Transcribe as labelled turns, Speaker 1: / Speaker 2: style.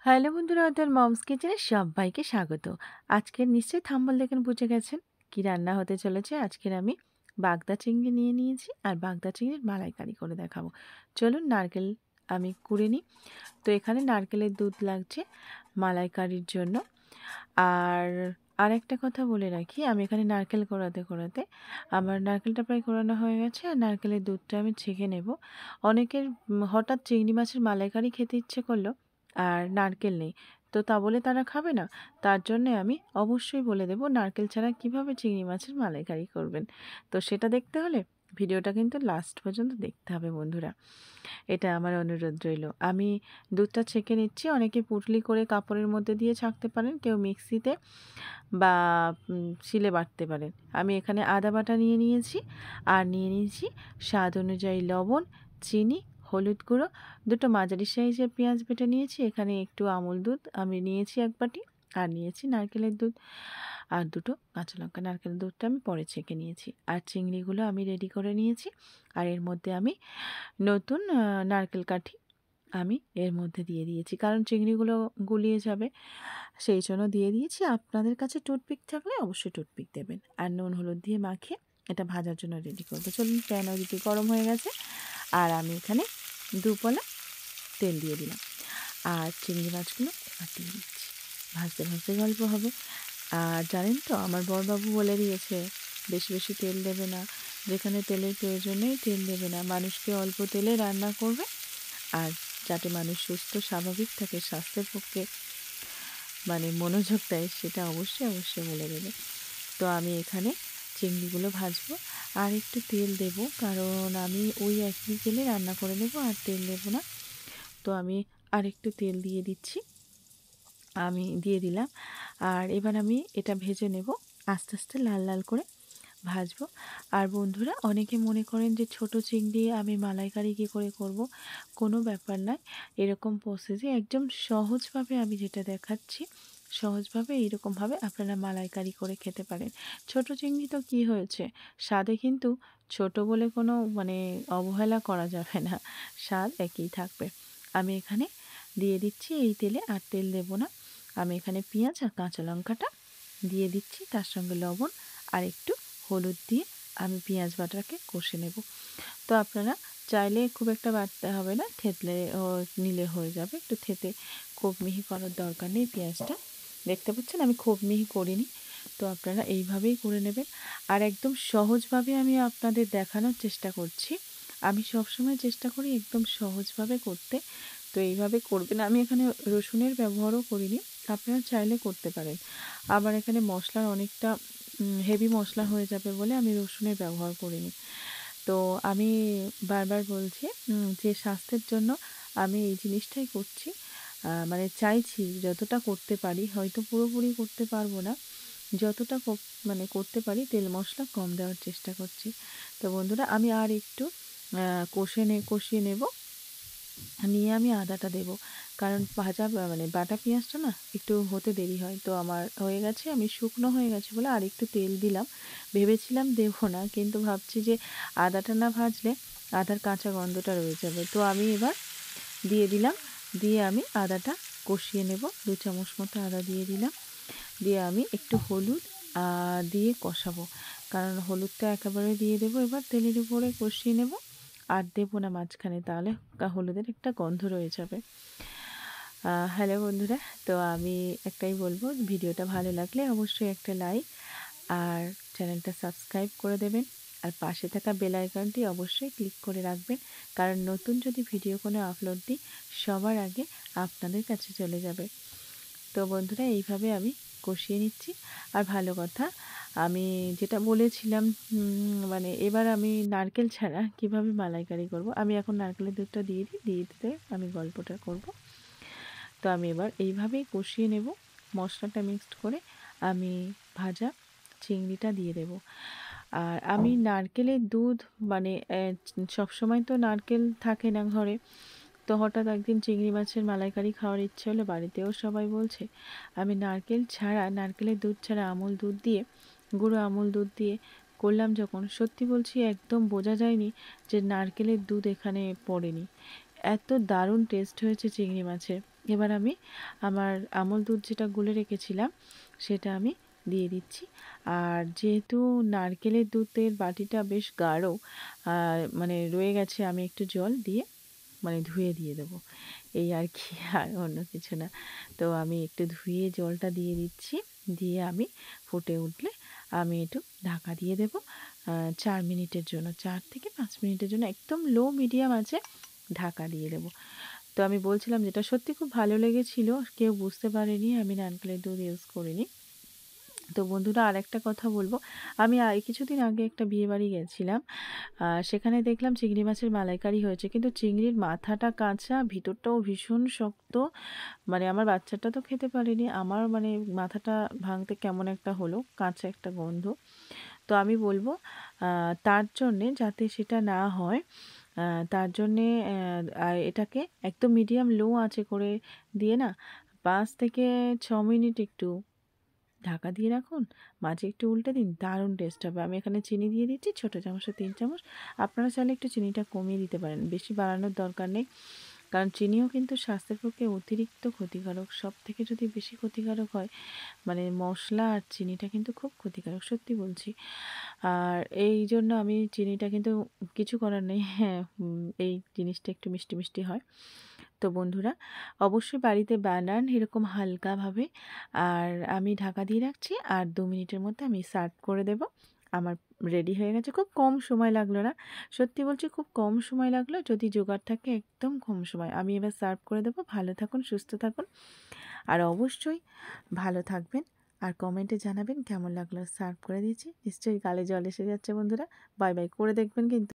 Speaker 1: Hello বন্ধুরা, ওদের moms কিচেনে সবাইকে স্বাগত। আজকের নিশ্চয়ই থাম্বনেল দেখে বুঝে গেছেন কি রান্না হতে চলেছে। আজকের আমি বাগদা চিংড়ি নিয়ে নিয়েছি আর বাগদা চিংড়ির মালাইকারি করে দেখাবো। চলুন নারকেল আমি কুড়ে নিই। তো এখানে নারকেলের দুধ লাগছে মালাইকারির জন্য। আর আরেকটা কথা বলে রাখি, আমি এখানে নারকেল কোড়াতে কোড়াতে আমার নারকেলটা প্রায় কোড়ানো হয়ে গেছে আর নারকেলের দুধটা আমি ছেঁকে নেব। অনেকের হঠাৎ চিংড়ি মাছের মালাইকারি খেতে ইচ্ছে করলো আর নারকেল নেই, তো তা বলে তারা খাবে না। তার জন্যে আমি অবশ্যই বলে দেব নারকেল ছাড়া কিভাবে চিংড়ি মাছের মালাইকারি করবেন। তো সেটা দেখতে হলে ভিডিওটা কিন্তু লাস্ট পর্যন্ত দেখতে হবে বন্ধুরা, এটা আমার অনুরোধ রইল। আমি দুধটা ছেঁকে নিচ্ছি। অনেকে পুঁটলি করে কাপড়ের মধ্যে দিয়ে ছাঁকতে পারেন, কেউ মিক্সিতে বা শিলে বাটতে পারেন। আমি এখানে আদা বাটা নিয়ে নিয়েছি আর নিয়ে নিয়েছি স্বাদ অনুযায়ী লবণ, চিনি, হলুদ গুঁড়ো, দুটো মাঝারি সাইজের পেঁয়াজ বেটে নিয়েছি। এখানে একটু আমুল দুধ আমি নিয়েছি 1 বাটি, আর নিয়েছি নারকেলের দুধ আর দুটো কাঁচা লঙ্কা। নারকেলের দুধটা আমি পরে ছেঁকে নিয়েছি আর চিংড়িগুলো আমি রেডি করে নিয়েছি। আর এর মধ্যে আমি নতুন নারকেল কাঠি আমি এর মধ্যে দিয়ে দিয়েছি, কারণ চিংড়িগুলো গুলিয়ে যাবে, সেই জন্য দিয়ে দিয়েছি। আপনাদের কাছে টুথপিক থাকলে অবশ্যই টুথপিক দেবেন। আর নুন হলুদ দিয়ে মাখিয়ে এটা ভাজার জন্য রেডি করবো। চলুন, প্যান ওদিকে গরম হয়ে গেছে আর আমি এখানে 2 পলা তেল দিয়ে দিলাম আর চিংড়ি মাছগুলো এবার দিয়ে দিচ্ছি। ভাজতে ভাজতে গল্প হবে। আর জানেন তো, আমার বড়বাবু বলে দিয়েছে বেশি বেশি তেল দেবে না, যেখানে তেলের প্রয়োজন নেই তেল দেবে না, মানুষকে অল্প তেলে রান্না করবে। আর যাতে মানুষ সুস্থ স্বাভাবিক থাকে, স্বাস্থ্যের পক্ষে মনোযোগ দেয়, সেটা অবশ্যই অবশ্যই বলে দেবে। তো আমি এখানে চিংড়িগুলো ভাজবো আর একটু তেল দেব, কারণ আমি ওই একই তেলে রান্না করে নেব আর তেল দেবো না। তো আমি আর একটু তেল দিয়ে দিচ্ছি, আমি দিয়ে দিলাম। আর এবার আমি এটা ভেজে নেব, আস্তে আস্তে লাল লাল করে ভাজবো। আর বন্ধুরা, অনেকে মনে করেন যে ছোট চিংড়ি আমি মালাইকারি কী করে করব। কোনো ব্যাপার নয়, এরকম প্রসেসে একদম সহজভাবে আমি যেটা দেখাচ্ছি, সহজভাবে এইরকমভাবে আপনারা মালাইকারি করে খেতে পারেন। ছোট চিংড়ি তো কী হয়েছে, স্বাদে কিন্তু ছোট বলে কোনো অবহেলা করা যাবে না, স্বাদ একই থাকবে। আমি এখানে দিয়ে দিচ্ছি এই তেলে, আর তেল দেব না। আমি এখানে পেঁয়াজ আর কাঁচা লঙ্কাটা দিয়ে দিচ্ছি, তার সঙ্গে লবণ আর একটু হলুদ দিয়ে আমি পেঁয়াজ বাটাকে কষে নেব। তো আপনারা চাইলে খুব একটা বাটতে হবে না, থেতলে নিলে হয়ে যাবে। একটু থেতে খুব মিহি করার দরকার নেই পেঁয়াজটা। দেখতে পাচ্ছেন আমি খুব মিহি করিনি, তো আপনারা এইভাবেই করে নেবেন। আর একদম সহজভাবে আমি আপনাদের দেখানোর চেষ্টা করছি। আমি সবসময় চেষ্টা করি একদম সহজভাবে করতে, তো এইভাবে করবেন। আমি এখানে রসুনের ব্যবহারও করিনি, আপনারা চাইলে করতে পারেন। আবার এখানে মশলার অনেকটা হেভি মশলা হয়ে যাবে বলে আমি রসুনের ব্যবহার করিনি। তো আমি বারবার বলছি যে স্বাস্থ্যের জন্য আমি এই জিনিসটাই করছি। চাইছি যতটা করতে পারি, হয়তো পুরোপুরি করতে পারবো না, যতটা করতে পারি তেল মশলা কম দেওয়ার চেষ্টা করছি। তো বন্ধুরা, আমি আর একটু কষিয়ে নেব, নিয়ে আমি আদাটা দেব, কারণ ভাজা বাটা পেঁয়াজটা না একটু হতে দেরি হয়। তো আমার হয়ে গেছে, আমি শুকনো হয়ে গেছে বলে আর একটু তেল দিলাম। ভেবেছিলাম দেবো না, কিন্তু ভাবছি যে আদাটা না ভাজলে আদার কাঁচা গন্ধটা রয়ে যাবে। তো আমি এবার দিয়ে দিলাম, দিয়ে আমি আদাটা কষিয়ে নেব। 2 চামচ মতো আদা দিয়ে দিলাম, দিয়ে আমি একটু হলুদ দিয়ে কষাবো, কারণ হলুদটা একেবারে দিয়ে দেবো এবার তেলের উপরে কষিয়ে নেব। আর দেবো না মাঝখানে, তাহলে হলুদের একটা গন্ধ রয়ে যাবে। হ্যালো বন্ধুরা, তো আমি একটাই বলবো, ভিডিওটা ভালো লাগলে অবশ্যই একটা লাইক আর চ্যানেলটা সাবস্ক্রাইব করে দেবেন। আর পাশে থাকা বেল আইকনটি অবশ্যই ক্লিক করে রাখবেন, কারণ নতুন যদি ভিডিও কোনো আপলোড দিই সবার আগে আপনাদের কাছে চলে যাবে। তো বন্ধুরা, এইভাবে আমি কষিয়ে নিচ্ছি। আর ভালো কথা, আমি যেটা বলেছিলাম, এবার আমি নারকেল ছাড়া কিভাবে মালাইকারি করব, আমি এখন নারকেলের দুধটা দিয়ে দিতে আমি গল্পটা করব। তো আমি এবার এইভাবেই কষিয়ে নেব, মশলাটা মিক্সড করে আমি ভাজা চিংড়িটা দিয়ে দেব। আর আমি নারকেলের দুধ সবসময় তো নারকেল থাকে না ঘরে, তো হঠাৎ একদিন চিংড়ি মাছের মালাইকারি খাওয়ার ইচ্ছে হলো, বাড়িতেও সবাই বলছে। আমি নারকেল ছাড়া, নারকেলের দুধ ছাড়া আমুল দুধ দিয়ে, গুঁড়ো আমুল দুধ দিয়ে করলাম যখন, সত্যি বলছি একদম বোঝা যায়নি যে নারকেলের দুধ এখানে পড়েনি। এত দারুণ টেস্ট হয়েছে চিংড়ি মাছের। এবার আমি আমার আমল দুধ যেটা গুলে রেখেছিলাম সেটা আমি দিয়ে দিচ্ছি। আর যেহেতু নারকেলের দুধের বাটিটা বেশ গাঢ় মানে রয়ে গেছে, আমি একটু জল দিয়ে মানে ধুয়ে দিয়ে দেবো, এই আর কি, আর অন্য কিছু না। তো আমি একটু ধুয়ে জলটা দিয়ে দিচ্ছি, দিয়ে আমি ফুটে উঠলে আমি একটু ঢাকা দিয়ে দেবো 4 মিনিটের জন্য, 4 থেকে 5 মিনিটের জন্য একদম লো মিডিয়াম আছে ঢাকা দিয়ে দেবো। তো আমি বলছিলাম যেটা সত্যি খুব ভালো লেগেছিল, কেউ বুঝতে পারেনি আমি নারকেলের দুধ ইউজ করিনি। তো বন্ধুরা, আরেকটা কথা বলবো, আমি কিছুদিন আগে একটা বিয়েবাড়ি গেছিলাম, সেখানে দেখলাম চিংড়ি মাছের মালাইকারি হয়েছে, কিন্তু চিংড়ির মাথাটা কাঁচা, ভিতরটাও ভীষণ শক্ত। মানে আমার বাচ্চাটা তো খেতে পারেনি, আমার মানে মাথাটা ভাঙতে কেমন একটা হলো, কাঁচা একটা গন্ধ। তো আমি বলবো তার জন্যে, যাতে সেটা না হয়, তার জন্যে এটাকে একদম মিডিয়াম লো আঁচে করে দিয়ে না 5 থেকে 6 মিনিট একটু ঢাকা দিয়ে রাখুন, মাঝে একটু উল্টে দিন, দারুণ টেস্ট হবে। আমি এখানে চিনি দিয়ে দিচ্ছি ছোটো চামচে 3 চামচ। আপনারা চাইলে একটু চিনিটা কমিয়ে দিতে পারেন, বেশি বাড়ানোর দরকার নেই, কারণ চিনিও কিন্তু স্বাস্থ্যের পক্ষে অতিরিক্ত ক্ষতিকারক। সব থেকে যদি বেশি ক্ষতিকারক হয়, মানে মশলা আর চিনিটা কিন্তু খুব ক্ষতিকারক, সত্যি বলছি। আর এই জন্য আমি চিনিটা কিন্তু কিছু করার নেই, হ্যাঁ, এই জিনিসটা একটু মিষ্টি মিষ্টি হয়। তো বন্ধুরা, অবশ্যই বাড়িতে বানান এরকম হালকাভাবে। আর আমি ঢাকা দিয়ে রাখছি, আর 2 মিনিটের মধ্যে আমি সার্ভ করে দেব। আমার রেডি হয়ে গেছে, খুব কম সময় লাগলো না, সত্যি বলছি খুব কম সময় লাগলো, যদি জোগাড় থাকে একদম কম সময়। আমি এবার সার্ভ করে দেবো। ভালো থাকুন, সুস্থ থাকুন, আর অবশ্যই ভালো থাকবেন, আর কমেন্টে জানাবেন কেমন লাগলো। সার্ভ করে দিয়েছি, নিশ্চয়ই গালে জল এসে যাচ্ছে বন্ধুরা। বাই বাই করে দেখবেন কিন্তু।